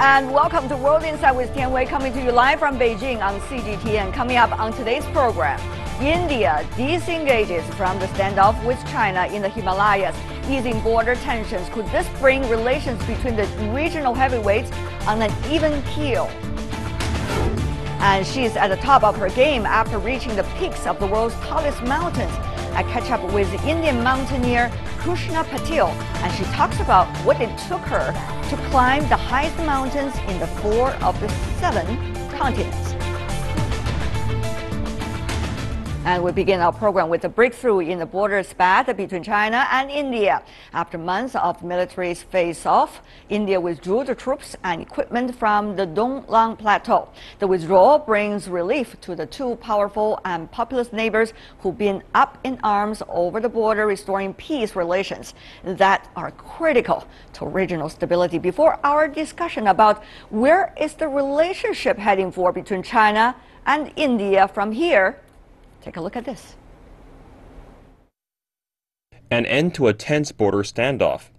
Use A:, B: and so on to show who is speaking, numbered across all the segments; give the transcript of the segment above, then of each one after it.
A: and welcome to World Insight with Tian, coming to you live from Beijing on CGTN. Coming up on today's program, India disengages from the standoff with China in the Himalayas, easing border tensions. Could this bring relations between the regional heavyweights on an even keel? And she's at the top of her game after reaching the peaks of the world's tallest mountains. I catch up with Indian mountaineer Krushnaa Patil, and she talks about what it took her to climb the highest mountains in the 4 of the 7 continents. And we begin our program with a breakthrough in the border spat between China and India. After months of military face-off, India withdrew the troops and equipment from the Donglang Plateau. The withdrawal brings relief to the two powerful and populous neighbors who've been up in arms over the border, restoring peace relations that are critical to regional stability. Before our discussion about where is the relationship heading for between China and India from here, take a look at this.
B: An end to a tense border standoff.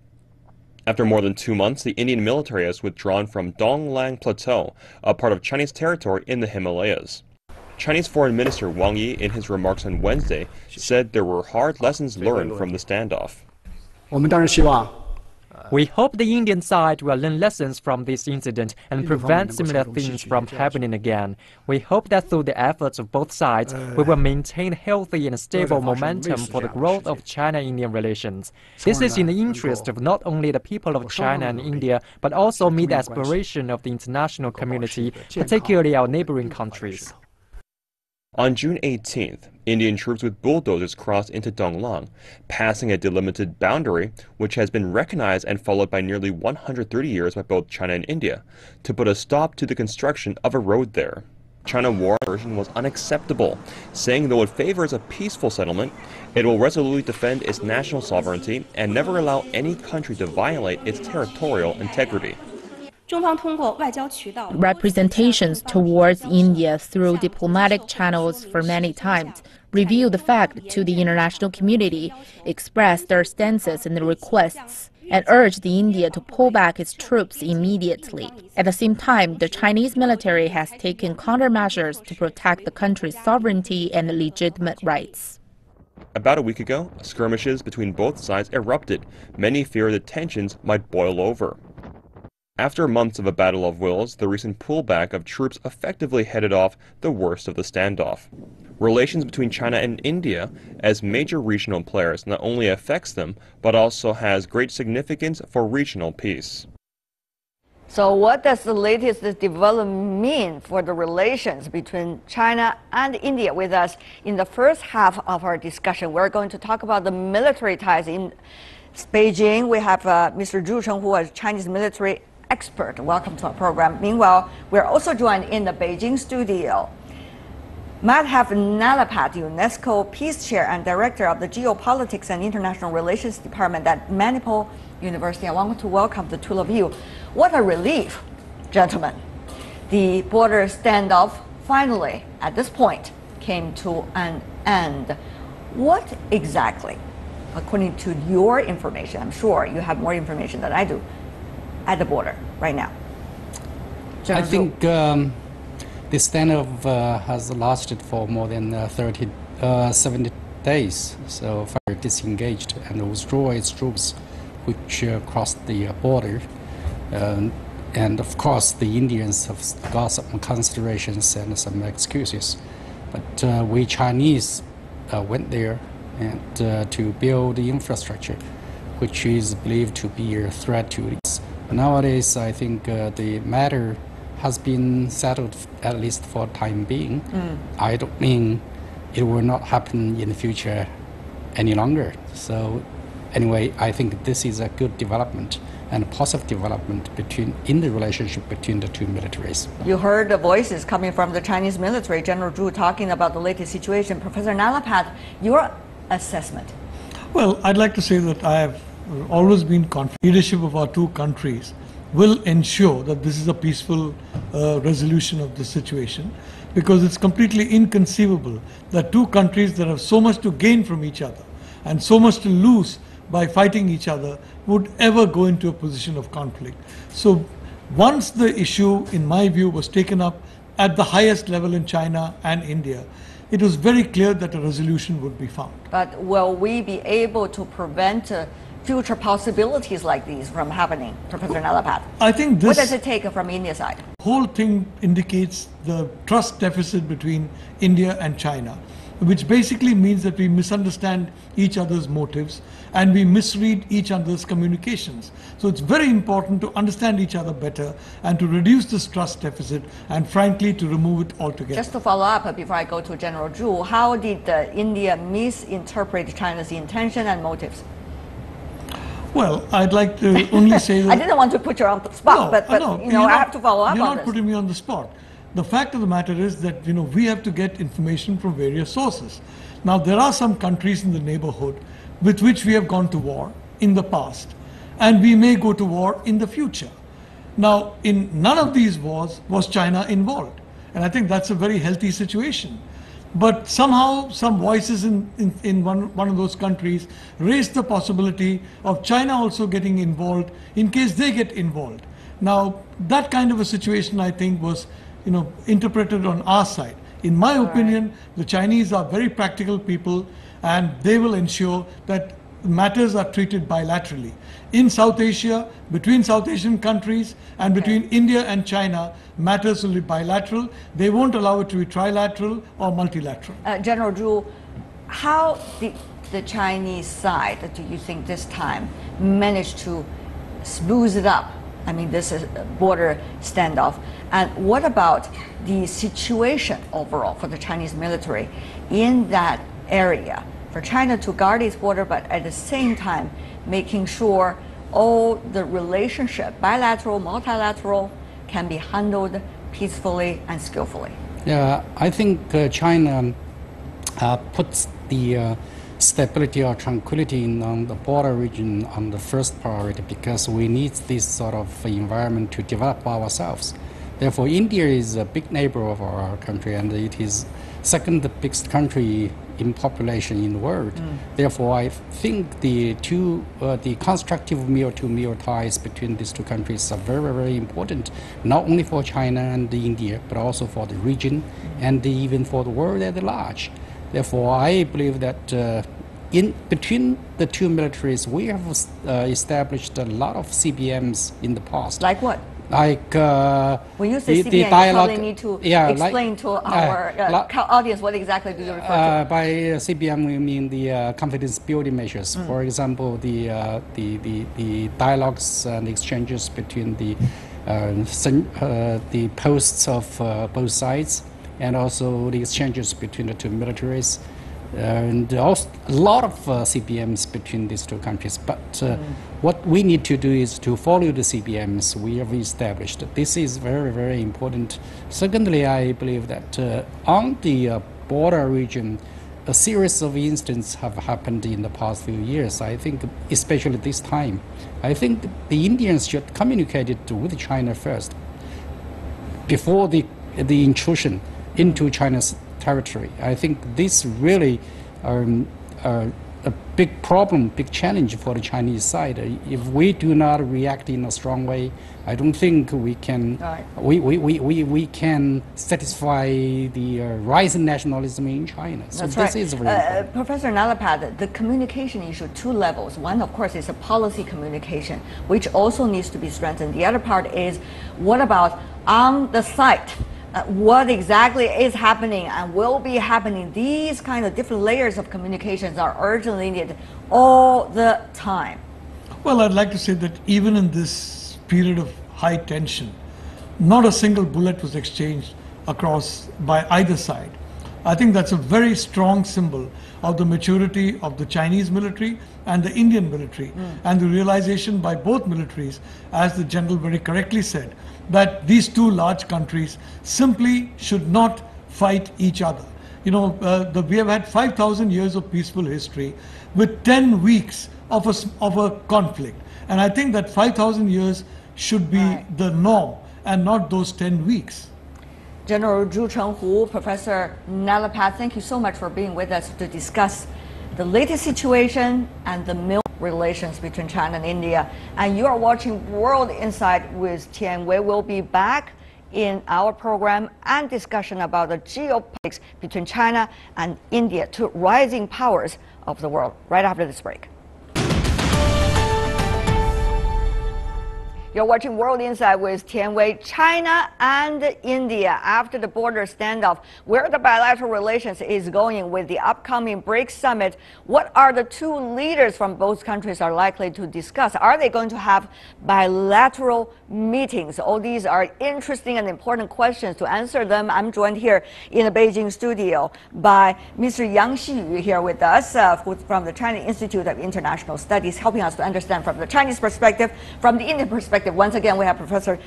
B: After more than 2 months, the Indian military has withdrawn from Donglang Plateau, a part of Chinese territory in the Himalayas. Chinese Foreign Minister Wang Yi, in his remarks on Wednesday, said there were hard lessons learned from the standoff.
C: We hope the Indian side will learn lessons from this incident and prevent similar things from happening again. We hope that through the efforts of both sides, we will maintain healthy and stable momentum for the growth of China-Indian relations. This is in the interest of not only the people of China and India, but also meet the aspiration of the international community, particularly our neighboring countries.
B: On June 18th, Indian troops with bulldozers crossed into Donglang, passing a delimited boundary which has been recognized and followed by nearly 130 years by both China and India, to put a stop to the construction of a road there. China warned the version was unacceptable, saying though it favors a peaceful settlement, it will resolutely defend its national sovereignty and never allow any country to violate its territorial integrity.
D: Representations towards India through diplomatic channels for many times revealed the fact to the international community, expressed their stances and requests, and urged India to pull back its troops immediately. At the same time, the Chinese military has taken countermeasures to protect the country's sovereignty and legitimate rights.
B: About a week ago, skirmishes between both sides erupted. Many fear that tensions might boil over. After months of a battle of wills, the recent pullback of troops effectively headed off the worst of the standoff. Relations between China and India, as major regional players, not only affects them, but also has great significance for regional peace.
A: So what does the latest development mean for the relations between China and India? With us in the first half of our discussion, we're going to talk about the military ties in Beijing. We have Mr. Zhu Cheng, who is Chinese military expert. Welcome to our program. Meanwhile, we're also joined in the Beijing studio. Madhav Nalapat, UNESCO Peace Chair and Director of the Geopolitics and International Relations Department at Manipal University. I want to welcome the two of you. What a relief, gentlemen. The border standoff finally, at this point, came to an end. What exactly, according to your information, I'm sure you have more information than I do, at the border right now?
E: I think the standoff has lasted for more than 70 days. So fire disengaged and withdrew its troops which crossed the border. And of course the Indians have got some considerations and some excuses. But we Chinese went there and to build the infrastructure, which is believed to be a threat to this. Nowadays, I think the matter has been settled, at least for the time being. I don't mean it will not happen in the future any longer. So anyway, I think this is a good development and a positive development in the relationship between the two militaries.
A: You heard the voices coming from the Chinese military, General Zhu talking about the latest situation. Professor Nalapat, your assessment?
F: Well, I'd like to say that I have always been confident leadership of our two countries will ensure that this is a peaceful resolution of the situation, because it's completely inconceivable that two countries that have so much to gain from each other and so much to lose by fighting each other would ever go into a position of conflict. So once the issue, in my view, was taken up at the highest level in China and India, it was very clear that a resolution would be found.
A: But will we be able to prevent future possibilities like these from happening, Professor Nalapat?
F: I think this...
A: What does it take from India's side?
F: The whole thing indicates the trust deficit between India and China, which basically means that we misunderstand each other's motives and we misread each other's communications. So it's very important to understand each other better and to reduce this trust deficit and frankly to remove it altogether.
A: Just to follow up before I go to General Zhu, how did India misinterpret China's intention and motives?
F: Well, I'd like to only say that...
A: I didn't want to put you on the spot, but you know, I have to follow up on this.
F: You're not putting me on the spot. The fact of the matter is that, you know, we have to get information from various sources. Now, there are some countries in the neighborhood with which we have gone to war in the past, and we may go to war in the future. Now, in none of these wars was China involved, and I think that's a very healthy situation. But somehow, some voices in one of those countries raised the possibility of China also getting involved in case they get involved. Now, that kind of a situation, I think, was, you know, interpreted on our side. In my opinion, the Chinese are very practical people, and they will ensure that matters are treated bilaterally. In South Asia, between South Asian countries and between India and China, matters will be bilateral. They won't allow it to be trilateral or multilateral.
A: General Zhu, how did the Chinese side, do you think this time, manage to smooth it up? I mean, this is a border standoff. And what about the situation overall for the Chinese military in that area? For China to guard its border, but at the same time, making sure all the relationship, bilateral, multilateral, can be handled peacefully and skillfully.
E: Yeah, I think China puts the stability or tranquility in the border region on the first priority because we need this sort of environment to develop ourselves. Therefore, India is a big neighbor of our country, and it is second biggest country in population in the world. Therefore, I think the constructive meal-to-meal ties between these two countries are very, very important, not only for China and India, but also for the region and even for the world at large. Therefore, I believe that in between the two militaries, we have established a lot of CBMs in the past.
A: Like what?
E: Like
A: when you say CBM, you probably need to explain to our audience what exactly do you refer to.
E: By CBM, we mean the confidence building measures. For example, the dialogues and exchanges between the posts of both sides, and also the exchanges between the two militaries. And also a lot of CBMs between these two countries. But what we need to do is to follow the CBMs we have established. This is very, very important. Secondly, I believe that on the border region, a series of incidents have happened in the past few years. I think, especially this time, I think the Indians should communicate it with China first, before the intrusion into China's territory. I think this really a big problem, big challenge for the Chinese side. If we do not react in a strong way, I don't think we can we can satisfy the rising nationalism in China. So
A: That's
E: this
A: right.
E: is very important.
A: Professor Nalapat, the communication issue, two levels. One, of course, is a policy communication, which also needs to be strengthened. The other part is, what about on the site? What exactly is happening and will be happening? These kind of different layers of communications are urgently needed all the time.
F: Well, I'd like to say that even in this period of high tension, not a single bullet was exchanged across by either side. I think that's a very strong symbol of the maturity of the Chinese military and the Indian military, and the realization by both militaries, as the general very correctly said, that these two large countries simply should not fight each other. You know, we have had 5,000 years of peaceful history with 10 weeks of a conflict. And I think that 5,000 years should be the norm and not those 10 weeks.
A: General Zhu Chenghu, Professor Nalapat, thank you so much for being with us to discuss the latest situation and the relations between China and India. And you are watching World Insight with Tian. We will be back in our program and discussion about the geopolitics between China and India, two rising powers of the world, right after this break. You're watching World Insight with Tian Wei. China and India, after the border standoff, where the bilateral relations is going with the upcoming BRICS summit, what are the two leaders from both countries are likely to discuss? Are they going to have bilateral meetings? All these are interesting and important questions. To answer them, I'm joined here in the Beijing studio by Mr. Yang Xiyu here with us from the China Institute of International Studies, helping us to understand from the Chinese perspective, from the Indian perspective. Once again, we have Professor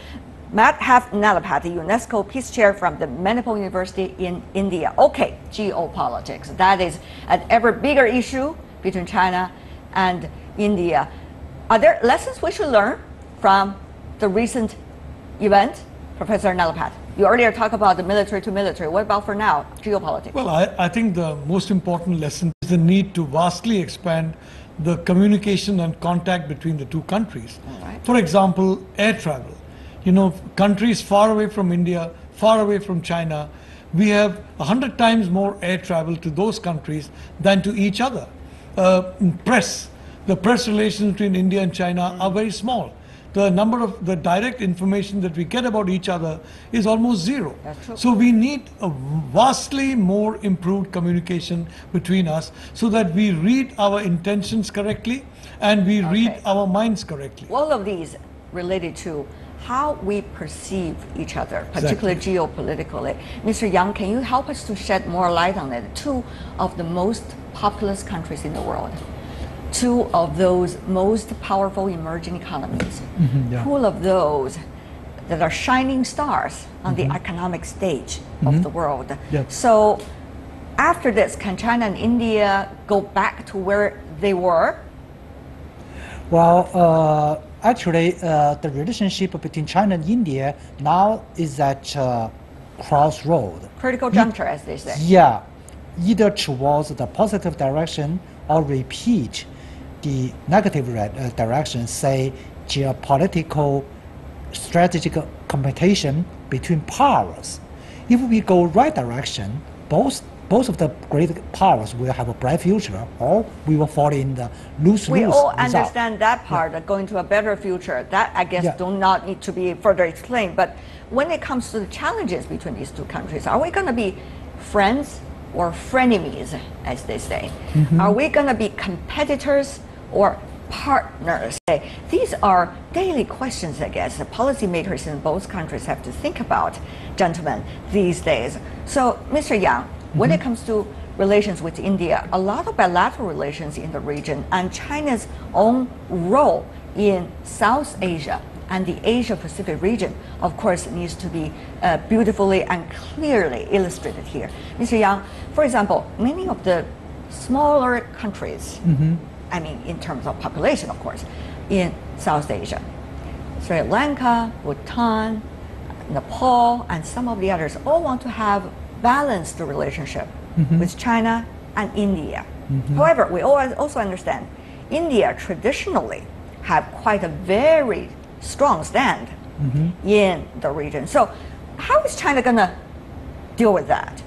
A: Madhav Nalapat, UNESCO Peace Chair from the Manipur University in India. Okay, geopolitics. That is an ever bigger issue between China and India. Are there lessons we should learn from the recent event? Professor Nalapat, you earlier talked about the military to military. What about for now, geopolitics?
F: Well, I think the most important lesson is the need to vastly expand the communication and contact between the two countries.
A: Right.
F: For example, air travel. You know, countries far away from India, far away from China, we have 100 times more air travel to those countries than to each other. The press relations between India and China are very small. The number of the direct information that we get about each other is almost zero. So we need a vastly more improved communication between us so that we read our intentions correctly and we read our minds correctly.
A: All of these related to how we perceive each other, particularly geopolitically. Mr. Yang, can you help us to shed more light on it? Two of the most populous countries in the world. Two of those most powerful emerging economies, full of those that are shining stars on the economic stage of the world. So after this, can China and India go back to where they were?
G: Well, actually, the relationship between China and India now is at crossroad.
A: Critical juncture, as they say.
G: Yeah, either towards the positive direction or repeat the negative direction, say geopolitical strategic competition between powers. If we go right direction, both of the great powers will have a bright future, or we will fall in the lose-lose
A: We all
G: result.
A: understand that part, going to a better future. That, I guess, do not need to be further explained. But when it comes to the challenges between these two countries, are we going to be friends or frenemies, as they say? Are we going to be competitors or partners? These are daily questions, I guess, the policymakers in both countries have to think about, gentlemen, these days. So, Mr. Yang, when it comes to relations with India, a lot of bilateral relations in the region and China's own role in South Asia and the Asia-Pacific region, of course, needs to be beautifully and clearly illustrated here. Mr. Yang, for example, many of the smaller countries, I mean, in terms of population, of course, in South Asia, Sri Lanka, Bhutan, Nepal, and some of the others all want to have balanced relationship with China and India. However, we also understand India traditionally have quite a very strong stand in the region. So how is China going to deal with that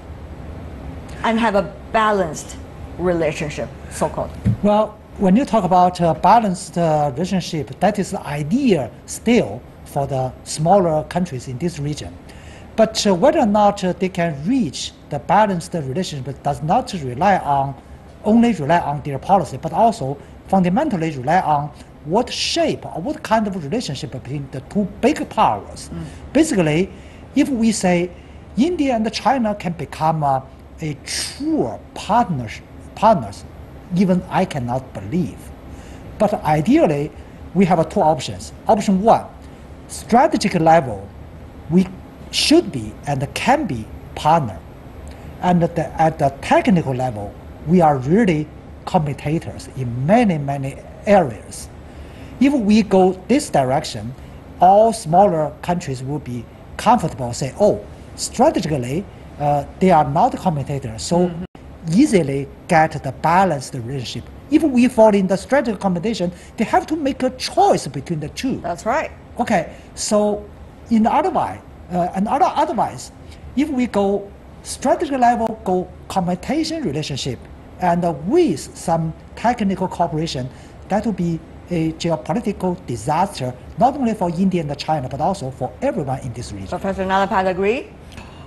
A: and have a balanced relationship, so-called?
G: Well, when you talk about balanced relationship, that is the idea still for the smaller countries in this region. But whether or not they can reach the balanced relationship does not only rely on their policy, but also fundamentally rely on what shape or what kind of relationship between the two big powers. Basically, if we say India and China can become a true partners, even I cannot believe. But ideally, we have two options. Option one, strategic level, we should be and can be partner. And at the technical level, we are really competitors in many areas. If we go this direction, all smaller countries will be comfortable, say, oh, strategically, they are not competitors, so easily get the balanced relationship if we fall in the strategic competition, they have to make a choice between the two.
A: That's right.
G: Okay, so another advice, if we go strategic level, go competition relationship, and with some technical cooperation, that will be a geopolitical disaster, not only for India and China, but also for everyone in this region.
A: Professor Nalapad, agree?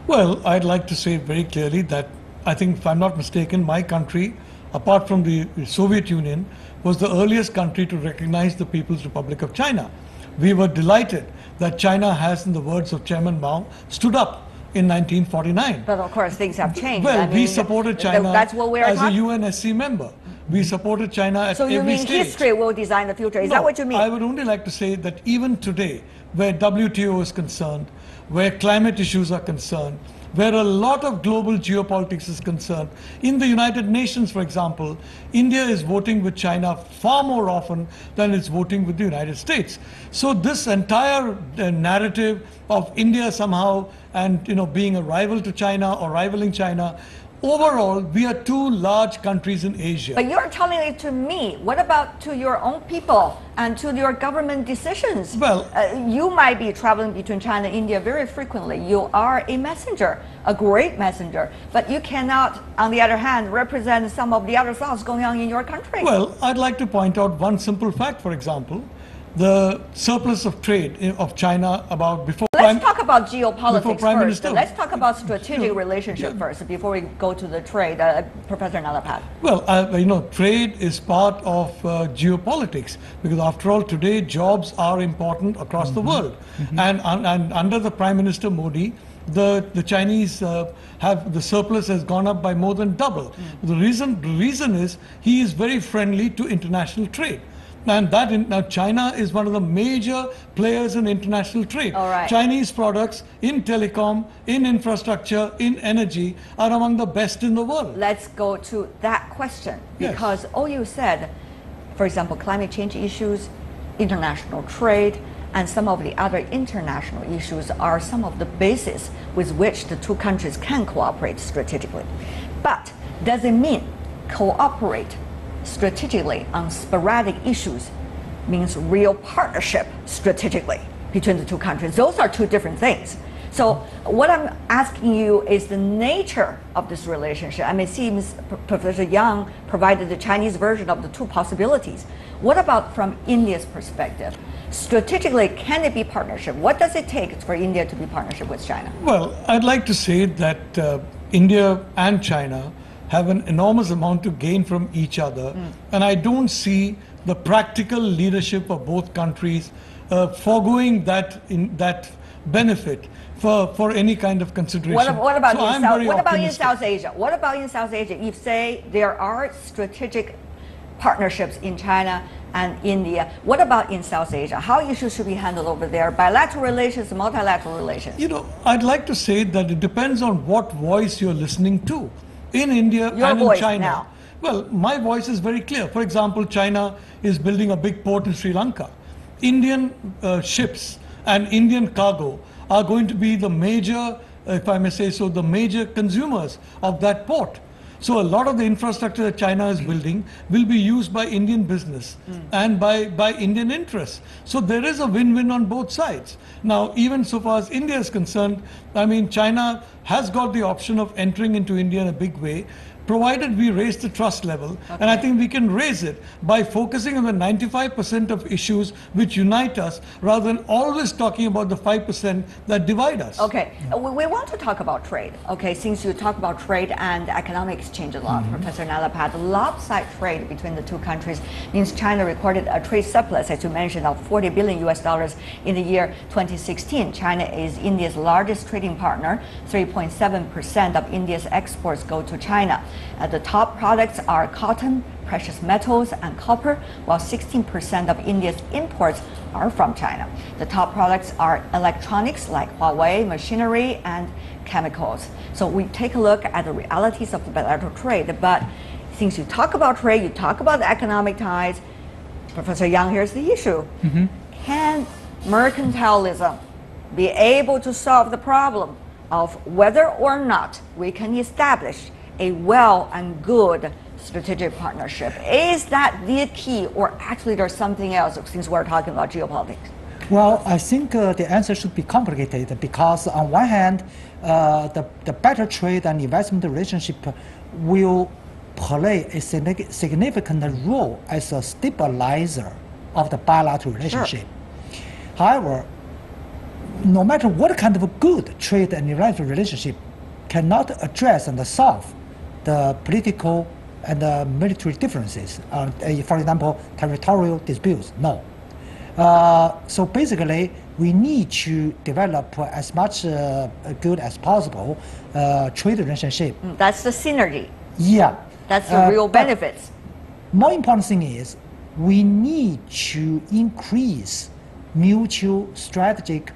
F: Well, I'd like to say very clearly that I think, if I'm not mistaken, my country, apart from the Soviet Union, was the earliest country to recognize the People's Republic of China. We were delighted that China has, in the words of Chairman Mao, stood up in 1949.
A: But of course, things have changed.
F: Well,
A: I mean,
F: we supported China
A: that's what we're
F: as a
A: talking.
F: UNSC member. We supported China at
A: So
F: every
A: you mean
F: stage.
A: history will design the future? Is
F: No,
A: that what you mean?
F: I would only like to say that even today, where WTO is concerned, where climate issues are concerned, where a lot of global geopolitics is concerned, in the United Nations, for example, India is voting with China far more often than it's voting with the United States. So this entire narrative of India somehow and being a rival to China or rivaling China, overall, we are two large countries in Asia.
A: But you're telling it to me. What about to your own people and to your government decisions?
F: Well,
A: you might be traveling between China and India very frequently. You are a messenger, a great messenger. But you cannot, on the other hand, represent some of the other thoughts going on in your country.
F: Well, I'd like to point out one simple fact, for example. The surplus of trade of China about before.
A: Let's talk about geopolitics
F: Prime
A: first.
F: Minister.
A: Let's talk about strategic relationship first before we go to the trade. Professor Nalapad.
F: Well, trade is part of geopolitics because after all, today jobs are important across the world. And under the Prime Minister Modi, the Chinese have the surplus has gone up by more than double. The reason is he is very friendly to international trade. And now China is one of the major players in international trade.
A: All right.
F: Chinese products in telecom, in infrastructure, in energy are among the best in the world.
A: Let's go to that question
F: Yes.
A: because all you said, for example, climate change issues, international trade, and some of the other international issues are some of the bases with which the two countries can cooperate strategically. But does it mean cooperate strategically on sporadic issues means real partnership strategically between the two countries? Those are two different things. So what I'm asking you is the nature of this relationship. I mean, it seems Professor Yang provided the Chinese version of the two possibilities. What about from India's perspective? Strategically, can it be partnership? What does it take for India to be partnership with China?
F: Well, I'd like to say that India and China have an enormous amount to gain from each other. And I don't see the practical leadership of both countries foregoing that benefit for any kind of consideration.
A: What about
F: so
A: in South Asia? What about in South Asia? If, say, there are strategic partnerships in China and India, what about in South Asia? How issues should be handled over there? Bilateral relations, multilateral relations?
F: I'd like to say that it depends on what voice you're listening to. In India and in China.
A: Now.
F: Well, my voice is very clear. For example, China is building a big port in Sri Lanka. Indian ships and Indian cargo are going to be the major, if I may say so, the major consumers of that port. So a lot of the infrastructure that China is building will be used by Indian business and by Indian interests. So there is a win-win on both sides. Now, even so far as India is concerned, I mean, China has got the option of entering into India in a big way, provided we raise the trust level. Okay. And I think we can raise it by focusing on the 95% of issues which unite us, rather than always talking about the 5% that divide us.
A: Okay, we want to talk about trade. Okay, since you talk about trade and economic exchange a lot, Professor Nalapad, lopsided trade between the two countries means China recorded a trade surplus, as you mentioned, of $40 billion in the year 2016. China is India's largest trading partner. 3.7% of India's exports go to China. The top products are cotton, precious metals, and copper, while 16% of India's imports are from China. The top products are electronics like Huawei, machinery, and chemicals. So we take a look at the realities of the bilateral trade. But since you talk about trade, you talk about the economic ties, Professor Yang, here's the issue. Can mercantilism be able to solve the problem of whether or not we can establish a well and good strategic partnership. Is that the key, or actually there's something else since we're talking about geopolitics?
G: Well, I think the answer should be complicated because on one hand, the better trade and investment relationship will play a significant role as a stabilizer of the bilateral relationship. Sure. However, no matter what kind of a good trade and investment relationship cannot address and solve the political and military differences, for example, territorial disputes, no. So basically, we need to develop as much good as possible trade relationship.
A: That's the synergy.
G: Yeah.
A: That's the real benefits.
G: More important thing is we need to increase mutual strategic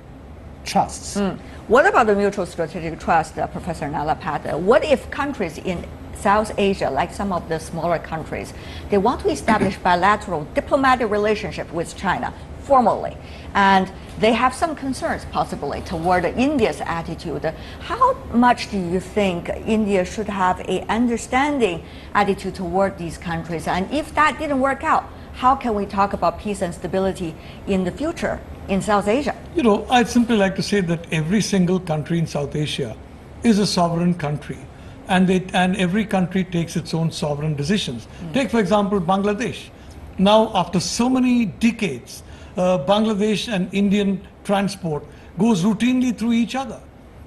G: trusts.
A: What about the mutual strategic trust, Professor Nalapat? What if countries in South Asia, like some of the smaller countries, they want to establish bilateral diplomatic relationship with China formally, and they have some concerns possibly toward India's attitude? How much do you think India should have an understanding attitude toward these countries? And if that didn't work out, how can we talk about peace and stability in the future in South Asia?
F: You know, I'd simply like to say that every single country in South Asia is a sovereign country, and every country takes its own sovereign decisions. Take, for example, Bangladesh. Now, after so many decades, Bangladesh and Indian transport goes routinely through each other.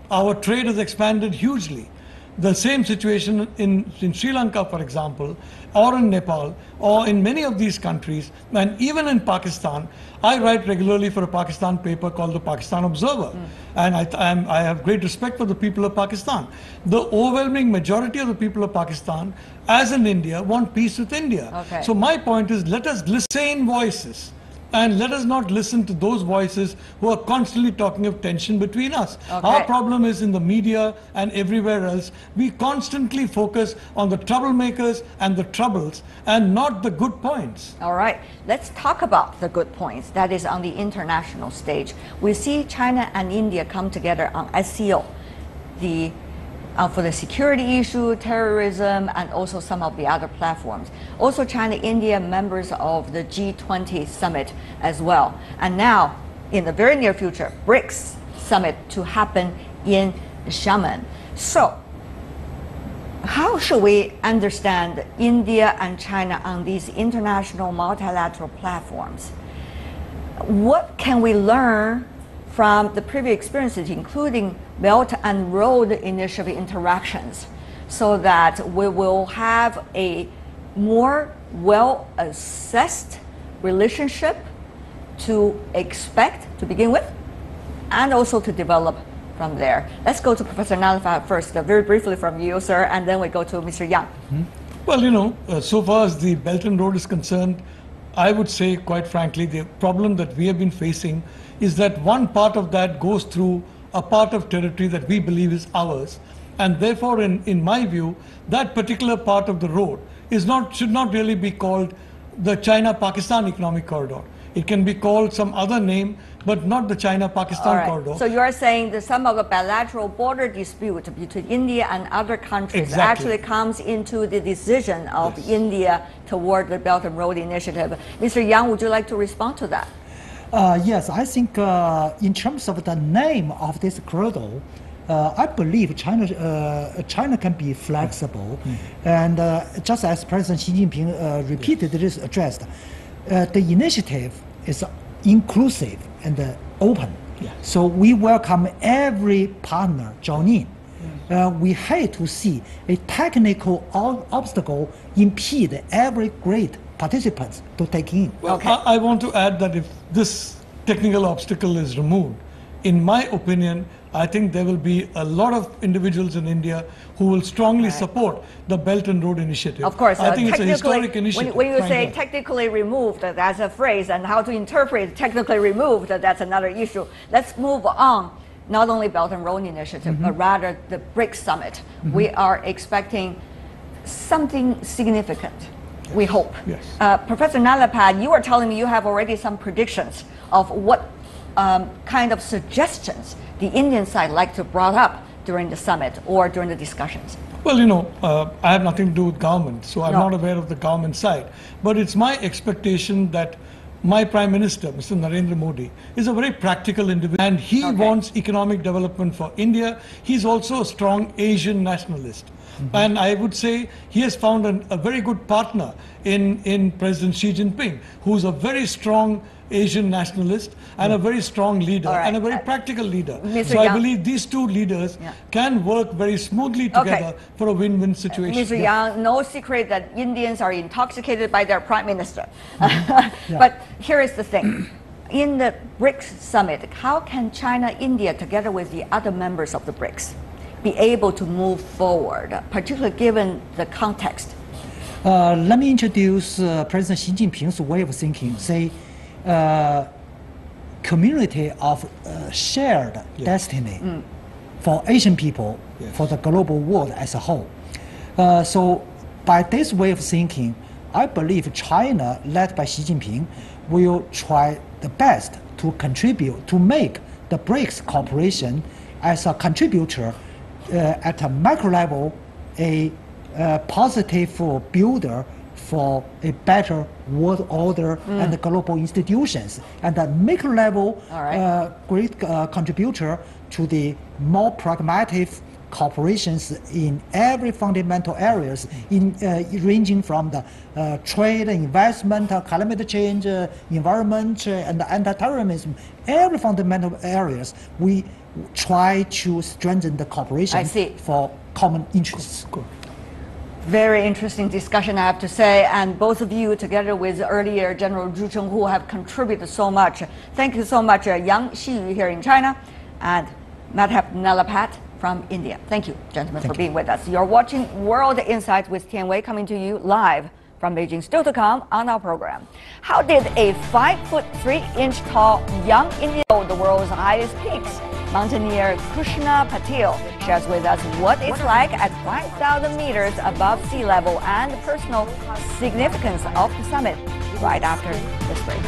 F: Our trade has expanded hugely. The same situation in Sri Lanka, for example, or in Nepal, or in many of these countries, and even in Pakistan. I write regularly for a Pakistan paper called the Pakistan Observer, and I have great respect for the people of Pakistan. The overwhelming majority of the people of Pakistan, as in India, want peace with India.
A: Okay.
F: So my point is, let us listen voices. And let us not listen to those voices who are constantly talking of tension between us.
A: Okay.
F: Our problem is in the media and everywhere else. We constantly focus on the troublemakers and the troubles and not the good points.
A: All right, let's talk about the good points. That is on the international stage. We see China and India come together on SCO, for the security issue, terrorism, and also some of the other platforms. Also, China, India, members of the G20 summit as well. And now, in the very near future, BRICS summit to happen in Xiamen. So, how should we understand India and China on these international multilateral platforms? What can we learn from the previous experiences, including Belt and Road Initiative interactions, so that we will have a more well-assessed relationship to expect to begin with, and also to develop from there? Let's go to Professor Nalapat first, very briefly from you, sir, and then we go to Mr. Yang.
F: Well, you know, so far as the Belt and Road is concerned, I would say, quite frankly, the problem that we have been facing is that one part of that goes through a part of territory that we believe is ours, and therefore, in my view, that particular part of the road should not really be called the China-Pakistan Economic Corridor. It can be called some other name, but not the China-Pakistan corridor.
A: So you are saying that some of the bilateral border dispute between India and other countries actually comes into the decision of India toward the Belt and Road Initiative. Mr. Yang, would you like to respond to that?
G: Yes, I think in terms of the name of this corridor, I believe China can be flexible, and just as President Xi Jinping repeatedly addressed, the initiative is inclusive and open. Yeah. So we welcome every partner join in. We hate to see a technical obstacle impede every great participants to take in.
F: Well, I want to add that if this technical obstacle is removed, in my opinion, I think there will be a lot of individuals in India who will strongly support the Belt and Road Initiative.
A: Of course,
F: I think it's a historic initiative.
A: When you say technically removed, that's a phrase, and how to interpret technically removed, that's another issue. Let's move on. Not only Belt and Road Initiative, but rather the BRICS summit. We are expecting something significant. We hope.
F: Yes.
A: Professor Nalapat, you are telling me you have already some predictions of what kind of suggestions the Indian side like to brought up during the summit or during the discussions?
F: Well, I have nothing to do with government, so I'm
A: No.
F: not aware of the government side. But it's my expectation that my Prime Minister, Mr. Narendra Modi, is a very practical individual, and he wants economic development for India. He's also a strong Asian nationalist. And I would say he has found a very good partner in President Xi Jinping, who's a very strong Asian nationalist and a very strong leader and a very practical leader. So I believe these two leaders can work very smoothly together for a win-win situation.
A: Mr. Yang, no secret that Indians are intoxicated by their prime minister. But here is the thing. In the BRICS summit, how can China, India, together with the other members of the BRICS, be able to move forward, particularly given the context?
G: Let me introduce President Xi Jinping's way of thinking. Say, community of shared destiny for Asian people, for the global world as a whole. So by this way of thinking, I believe China, led by Xi Jinping, will try the best to contribute, to make the BRICS cooperation as a contributor at a macro level, a positive builder for a better world order and the global institutions, and at micro level, great contributor to the more pragmatic cooperations in every fundamental areas, ranging from the trade, investment, climate change, environment, and anti-terrorism. Every fundamental areas, we try to strengthen the cooperation for common interests.
A: Very interesting discussion, I have to say, and both of you, together with earlier General Zhu Chenghu, have contributed so much. Thank you so much, Yang Xiyu here in China, and Madhav Nalapat from India. Thank you, gentlemen, for being with us. You're watching World Insight with Tian coming to you live from Beijing. Still to come on our program. How did a 5'3" tall young Indian the world's highest peaks? Mountaineer Krushnaa Patil shares with us what it's like at 5,000 meters above sea level and the personal significance of the summit right after this break.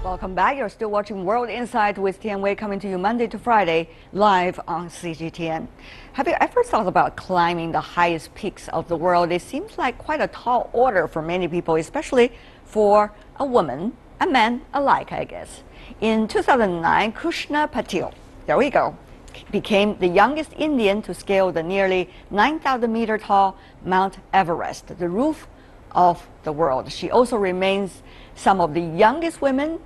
A: Welcome back. You're still watching World Insight with Tian Wei, coming to you Monday to Friday live on CGTN. Have you ever thought about climbing the highest peaks of the world? It seems like quite a tall order for many people, especially for a woman and men alike, I guess. In 2009, Krushnaa Patil, there we go, became the youngest Indian to scale the nearly 9,000 meter tall Mount Everest, the roof of the world. She also remains some of the youngest women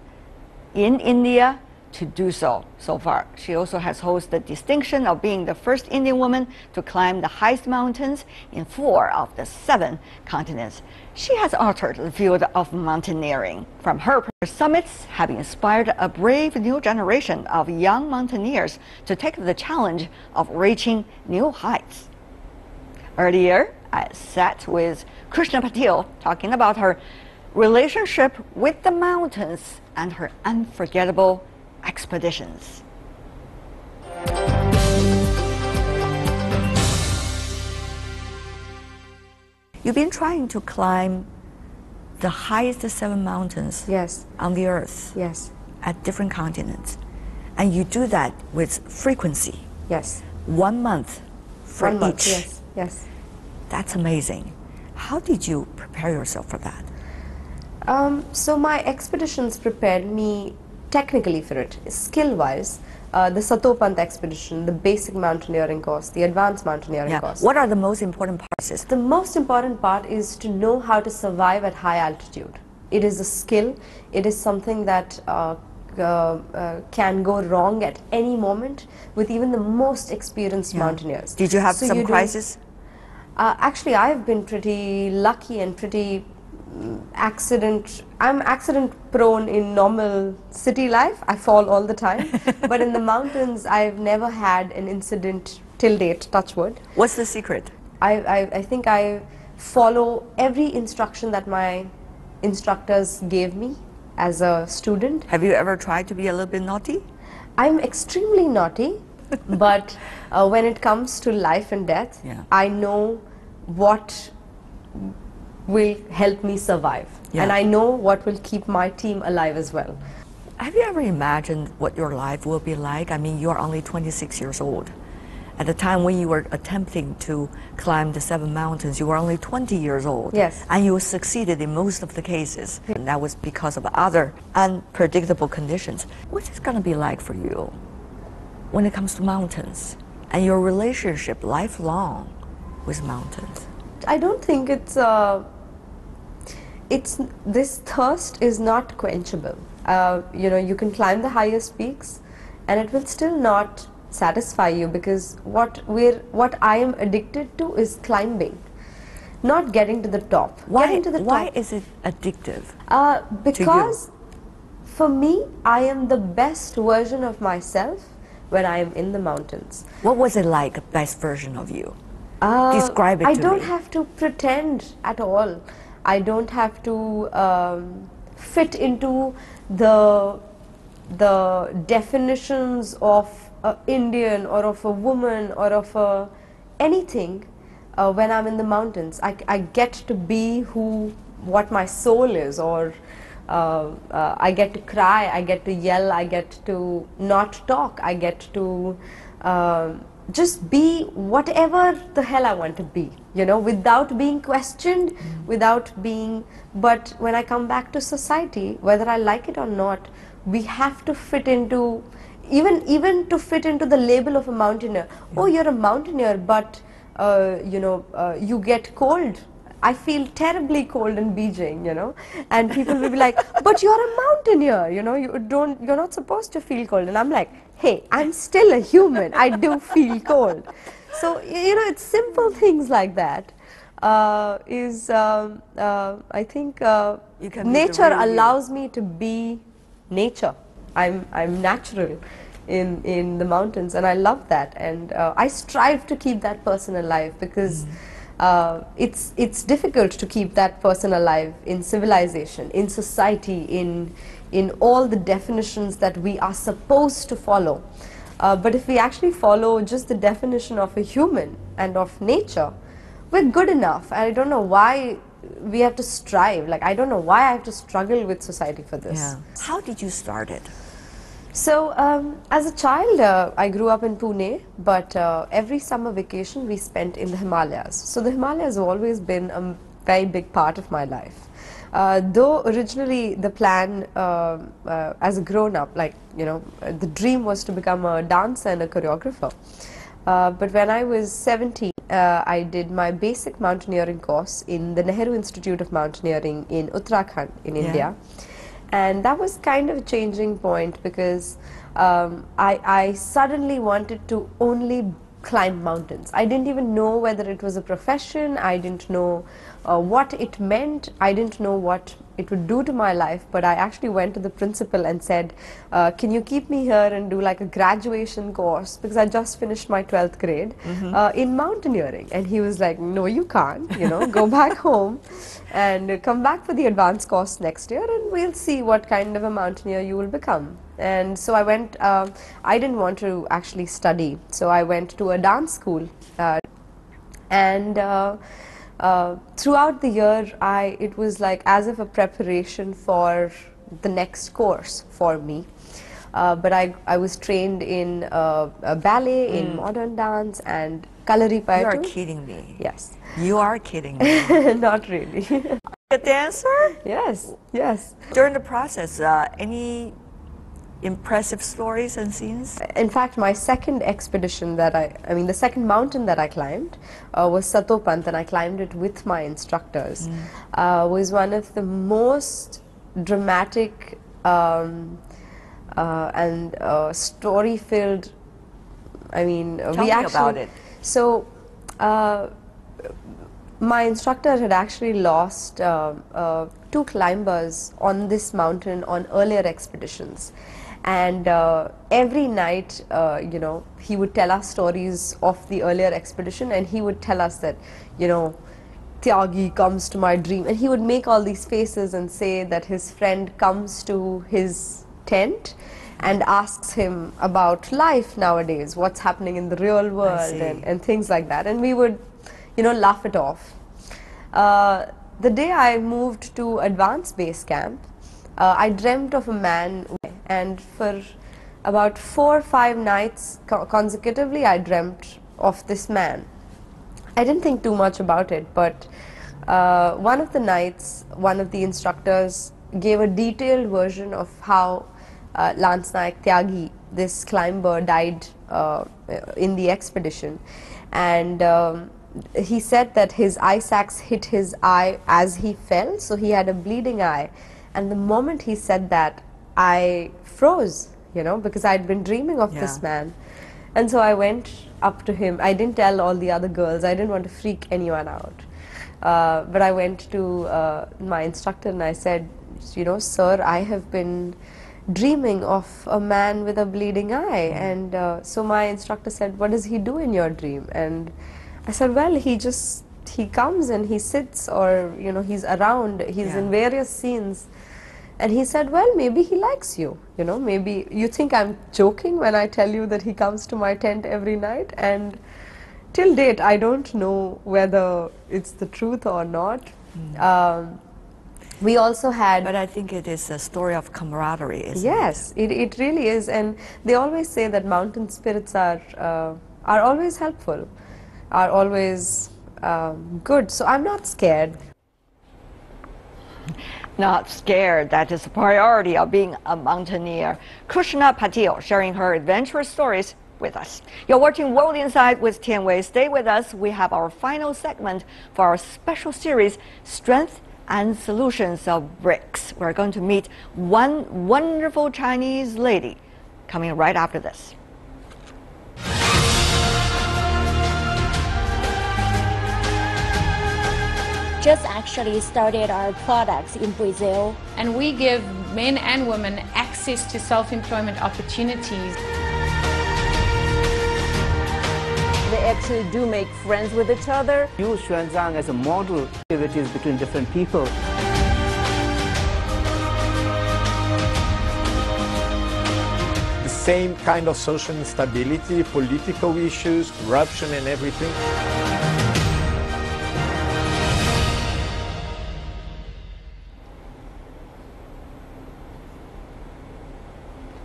A: in India to do so far. She also has held the distinction of being the first Indian woman to climb the highest mountains in 4 of the 7 continents. She has altered the field of mountaineering. From her summits have inspired a brave new generation of young mountaineers to take the challenge of reaching new heights. Earlier, I sat with Krushnaa Patil talking about her relationship with the mountains and her unforgettable expeditions. You've been trying to climb the highest 7 mountains on the earth at different continents, and you do that with frequency. 1 month for each.
H: Month, yes.
A: That's amazing. How did you prepare yourself for that?
H: So my expeditions prepared me technically for it, skill-wise. The Satopant expedition, the basic mountaineering course, the advanced mountaineering course.
A: What are the most important parts?
H: The most important part is to know how to survive at high altitude. It is a skill. It is something that can go wrong at any moment with even the most experienced mountaineers.
A: Did you have some crisis?
H: Actually, I've been pretty lucky and pretty I'm accident prone in normal city life. I fall all the time. But in the mountains, I've never had an incident till date, touch wood.
A: What's the secret?
H: I think I follow every instruction that my instructors gave me as a student.
A: Have you ever tried to be a little bit naughty?
H: I'm extremely naughty. But when it comes to life and death,
A: Yeah.
H: I know what will help me survive.
A: Yeah.
H: And I know what will keep my team alive as well.
A: Have you ever imagined what your life will be like? I mean, you are only 26 years old. At the time when you were attempting to climb the 7 mountains, you were only 20 years old.
H: Yes.
A: And you succeeded in most of the cases. And that was because of other unpredictable conditions. What's it going to be like for you when it comes to mountains and your relationship lifelong with mountains?
H: I don't think this thirst is not quenchable. You know, you can climb the highest peaks and it will still not satisfy you, because what I am addicted to is climbing, not getting to the top. Getting to the
A: Why
H: top.
A: is it addictive?
H: Because for me, I am the best version of myself when I am in the mountains.
A: What was it like, a best version of you? Describe it
H: I
A: to
H: don't
A: me.
H: have to pretend at all. I don't have to fit into the definitions of an Indian or of a woman or of anything when I'm in the mountains. I get to be what my soul is, or I get to cry, I get to yell, I get to not talk, I get to just be whatever the hell I want to be, you know, without being questioned, without being. But when I come back to society, whether I like it or not, we have to fit into, even to fit into the label of a mountaineer. Oh, you're a mountaineer, but you know, you get cold. I feel terribly cold in Beijing, you know, and people will be like, but you're a mountaineer, you know, you're not supposed to feel cold. And I'm like, hey, I'm still a human, I do feel cold. So, you know, it's simple things like that. I think nature allows me to be nature. I'm natural in the mountains, and I love that, and I strive to keep that person alive, because it's difficult to keep that person alive in civilization, in society, in all the definitions that we are supposed to follow. But if we actually follow just the definition of a human and of nature, we're good enough. And I don't know why we have to strive. Like, I don't know why I have to struggle with society for this.
A: Yeah. How did you start it?
H: So, as a child, I grew up in Pune, but every summer vacation we spent in the Himalayas. So the Himalayas have always been a very big part of my life. Though originally the plan as a grown-up, like, you know, the dream was to become a dancer and a choreographer. But when I was 17, I did my basic mountaineering course in the Nehru Institute of Mountaineering in Uttarakhand in India. And that was kind of a changing point, because I suddenly wanted to only climb mountains. I didn't even know whether it was a profession. I didn't know what it meant. I didn't know what it would do to my life. But I actually went to the principal and said, can you keep me here and do like a graduation course, because I just finished my 12th grade in mountaineering. And he was like, no, you can't, you know, go back home and come back for the advanced course next year, and we'll see what kind of a mountaineer you will become. And so I went, I didn't want to actually study, so I went to a dance school. And throughout the year, it was like as if a preparation for the next course for me. But I was trained in ballet, in modern dance, and Kalari Paitu.
A: You are kidding me.
H: Yes.
A: You are kidding me.
H: Not really.
A: A dancer?
H: Yes, yes.
A: During the process, any impressive stories and scenes?
H: In fact, my second expedition that I mean the second mountain that I climbed was Satopant, and I climbed it with my instructors. Was one of the most dramatic and story-filled. I mean,
A: Tell me about it.
H: So, my instructor had actually lost 2 climbers on this mountain on earlier expeditions. And every night, you know, he would tell us stories of the earlier expedition, and he would tell us that, you know, Tyagi comes to my dream. And he would make all these faces and say that his friend comes to his tent and asks him about life nowadays, what's happening in the real world and things like that. And we would, laugh it off. The day I moved to advanced base camp, I dreamt of a man, and for about 4 or 5 nights consecutively I dreamt of this man. I didn't think too much about it, but one of the nights, one of the instructors gave a detailed version of how Lance Naik Tyagi, this climber, died in the expedition. And he said that his eye sacs hit his eye as he fell, so he had a bleeding eye. And the moment he said that, I froze, because I'd been dreaming of this man. And so I went up to him. I didn't tell all the other girls. I didn't want to freak anyone out. But I went to my instructor and I said, sir, I have been dreaming of a man with a bleeding eye. And so my instructor said, what does he do in your dream? And I said, well, he comes and he sits, or he's around, he's in various scenes. And he said, well, maybe he likes you, maybe you think I'm joking when I tell you that he comes to my tent every night. And till date, I don't know whether it's the truth or not. We also had...
A: But I think it is a story of camaraderie, isn't
H: yes, it really is. And they always say that mountain spirits are always helpful, are always good. So I'm not scared.
A: Not scared. That is the priority of being a mountaineer. Krushnaa Patil sharing her adventurous stories with us. You're watching World Insight with Tian Wei. Stay with us. We have our final segment for our special series, Strength and Solutions of BRICS. We're going to meet one wonderful Chinese lady coming right after this.
I: Just actually started our products in Brazil.
J: And we give men and women access to self-employment opportunities.
K: They actually do make friends with each other. Use Xuanzang as a model activities between different people.
L: The same kind of social instability, political issues, corruption and everything.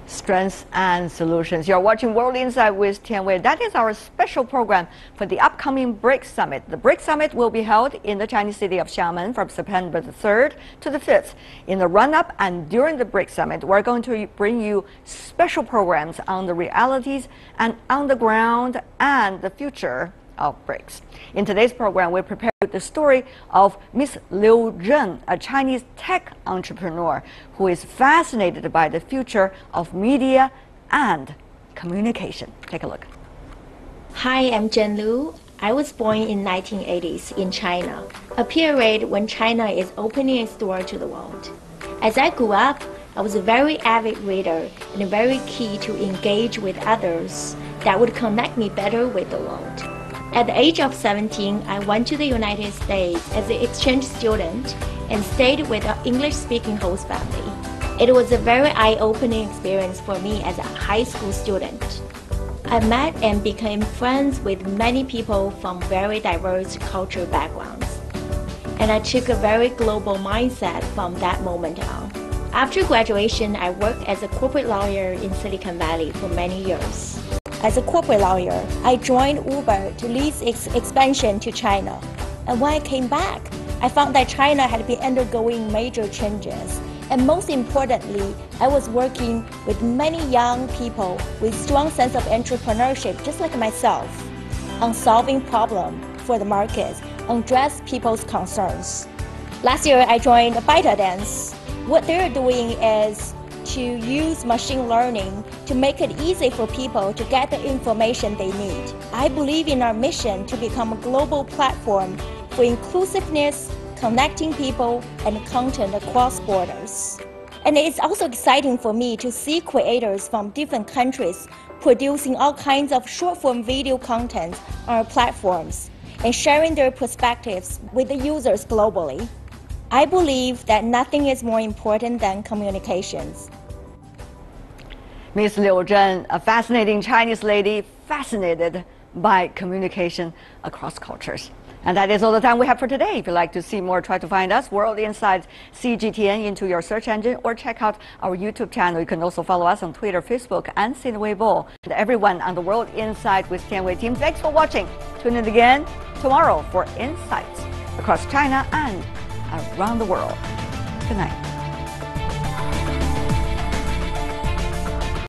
A: Strengths and Solutions. You're watching World Insight with Tian Wei. That is our special program for the upcoming BRICS Summit. The BRICS Summit will be held in the Chinese city of Xiamen from September the 3rd to the 5th. In the run-up and during the BRICS Summit, we're going to bring you special programs on the realities and on the ground and the future of BRICS. In today's program, we prepared the story of Miss Liu Zhen, a Chinese tech entrepreneur who is fascinated by the future of media and communication. Take a look.
I: Hi, I'm Zhen Liu. I was born in 1980s in China, a period when China is opening its door to the world. As I grew up, I was a very avid reader and very keen to engage with others that would connect me better with the world. At the age of 17, I went to the United States as an exchange student and stayed with an English-speaking host family. It was a very eye-opening experience for me as a high school student. I met and became friends with many people from very diverse cultural backgrounds. And I took a very global mindset from that moment on. After graduation, I worked as a corporate lawyer in Silicon Valley for many years. As a corporate lawyer, I joined Uber to lead its expansion to China. And when I came back, I found that China had been undergoing major changes. And most importantly, I was working with many young people with strong sense of entrepreneurship, just like myself, on solving problems for the markets, on address people's concerns. Last year, I joined ByteDance. What they're doing is to use machine learning to make it easy for people to get the information they need. I believe in our mission to become a global platform for inclusiveness, connecting people and content across borders. And it's also exciting for me to see creators from different countries producing all kinds of short-form video content on our platforms and sharing their perspectives with the users globally. I believe that nothing is more important than communications.
A: Miss Liu Zhen, a fascinating Chinese lady, fascinated by communication across cultures. And that is all the time we have for today. If you'd like to see more, try to find us, World Insights CGTN, into your search engine, or check out our YouTube channel. You can also follow us on Twitter, Facebook, and Sina Weibo. And everyone on the World Insight with Tian Wei team, thanks for watching. Tune in again tomorrow for insights across China and around the world. Good night.